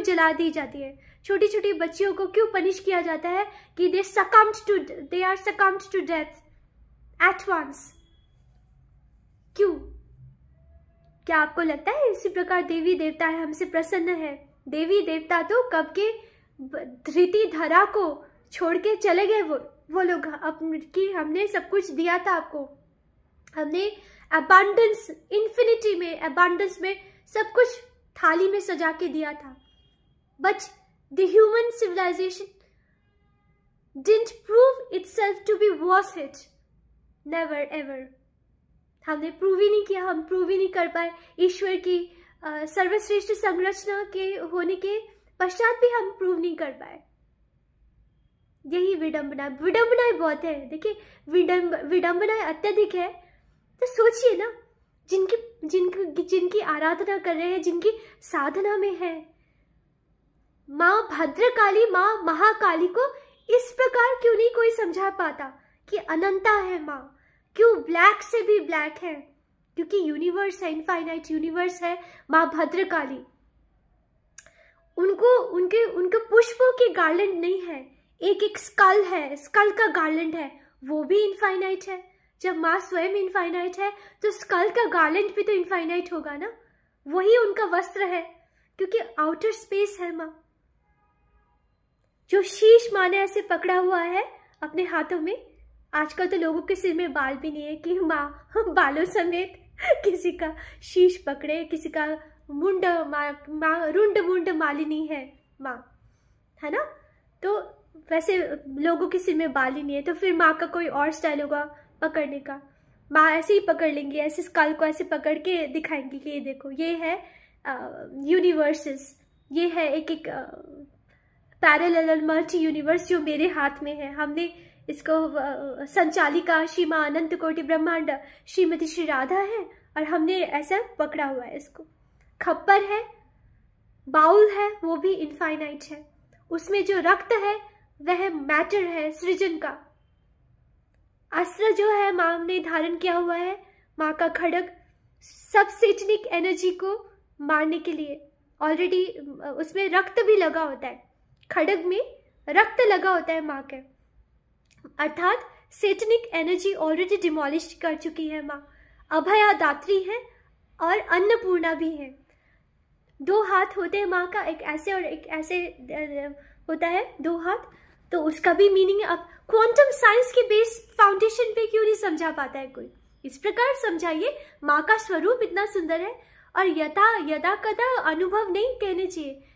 क्यों जला दी जाती है? छोटी छोटी बच्चियों को क्यों पनिश किया जाता है कि they are succumbed to death at once? क्यों? क्या आपको लगता है इसी प्रकार देवी देवता है हमसे प्रसन्न है? देवी देवता तो कब के धरती धरा को छोड़ के चले गए। वो लोग कि हमने सब कुछ दिया था आपको, हमने अबंडेंस, इन्फिनिटी में, अबंडेंस में सब कुछ थाली में सजा के दिया था। But the human civilization didn't prove itself to be worth it, never ever. हमने प्रूव ही नहीं किया, हम प्रूव ही नहीं कर पाए। ईश्वर की सर्वश्रेष्ठ संरचना के होने के पश्चात भी हम प्रूव नहीं कर पाए। यही विडंबनाएं बहुत है। देखिए, विडंबनाएं अत्यधिक है। तो सोचिए ना, जिनकी आराधना कर रहे हैं, जिनकी साधना में है, माँ भद्रकाली, माँ महाकाली को इस प्रकार क्यों नहीं कोई समझा पाता कि अनंता है माँ? क्यों ब्लैक से भी ब्लैक है? क्योंकि यूनिवर्स है, इनफाइनाइट यूनिवर्स है माँ भद्रकाली। उनके पुष्पों की गार्लैंड नहीं है, एक स्कल है, स्कल का गार्लैंड है, वो भी इनफाइनाइट है। जब माँ स्वयं इनफाइनाइट है तो स्कल का गार्लैंड भी तो इनफाइनाइट होगा ना। वही उनका वस्त्र है, क्योंकि आउटर स्पेस है माँ। जो शीश माँ ने ऐसे पकड़ा हुआ है अपने हाथों में। आजकल तो लोगों के सिर में बाल भी नहीं है कि माँ बालों समेत किसी का शीश पकड़े, किसी का मुंड, माँ रुंड मुंड मालिनी है माँ, है ना। तो वैसे लोगों के सिर में बाल ही नहीं है, तो फिर माँ का कोई और स्टाइल होगा पकड़ने का। माँ ऐसे ही पकड़ लेंगी, ऐसे स्कल को ऐसे पकड़ के दिखाएंगी कि ये देखो, ये है यूनिवर्सेस, ये है एक पैरेलल मल्टी यूनिवर्स जो मेरे हाथ में है। हमने इसको संचालिका श्री माँ अनंत कोटि ब्रह्मांड श्रीमती श्री राधा है, और हमने ऐसा पकड़ा हुआ है इसको। खप्पर है, बाउल है, वो भी इनफाइनाइट है। उसमें जो रक्त है वह मैटर है, सृजन का। अस्त्र जो है माँ ने धारण किया हुआ है, माँ का खड्ग, सब सेटनिक एनर्जी को मारने के लिए। ऑलरेडी उसमें रक्त भी लगा होता है, खड्ग में रक्त लगा होता है माँ के, अर्थात सेटनिक एनर्जी ऑलरेडी डिमोलिश कर चुकी है माँ। अभया दात्री है और अन्नपूर्णा भी है। दो हाथ होते हैं माँ का, एक ऐसे और एक ऐसे होता है, दो हाथ। तो उसका भी मीनिंग अब क्वांटम साइंस के बेस फाउंडेशन पे क्यों नहीं समझा पाता है कोई? इस प्रकार समझाइए। माँ का स्वरूप इतना सुंदर है, और यदा कदा अनुभव नहीं कहने चाहिए।